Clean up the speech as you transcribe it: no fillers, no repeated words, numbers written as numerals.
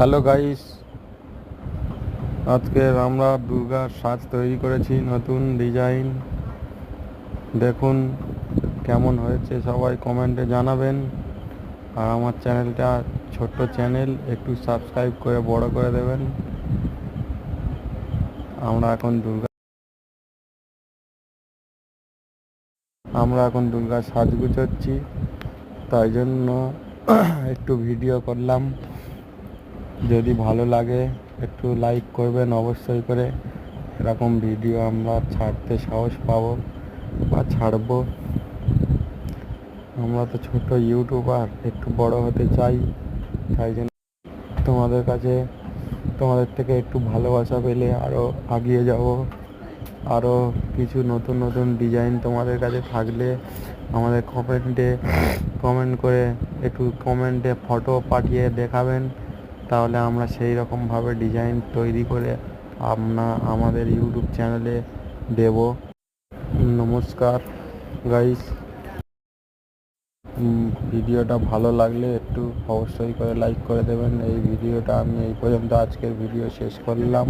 Hello guys, আজকে আমরা দুর্গার সাজ তৈরি করেছি, নতুন ডিজাইন। দেখুন কেমন হয়েছে, সবাই কমেন্টে জানাবেন। আর আমার চ্যানেলটা ছোট্ট চ্যানেল, একটু সাবস্ক্রাইব করে বড় করে দেবেন। আমরা এখন দুর্গার সাজ গুছোচ্ছি, তাই জন্য একটু ভিডিও করলাম। যদি ভালো লাগে একটু লাইক করবেন অবশ্যই করে। এরকম ভিডিও আমরা ছাড়তে সাহস পাবো বা ছাড়বো। আমরা তো ছোট ইউটিউবার, একটু বড় হতে চাই, তাই জন্য তোমাদের থেকে একটু ভালোবাসা পেলে আরও এগিয়ে যাব। আরও কিছু নতুন নতুন ডিজাইন তোমাদের কাছে থাকলে আমাদের কমেন্ট করে একটু কমেন্টে ফটো পাঠিয়ে দেখাবেন, তাহলে আমরা সেই রকমভাবে ডিজাইন তৈরি করে আমাদের ইউটিউব চ্যানেলে দেব। নমস্কার গাইস, ভিডিওটা ভালো লাগলে একটু অবশ্যই করে লাইক করে দেবেন। এই ভিডিওটা আমি এই পর্যন্ত আজকের ভিডিও শেষ করলাম।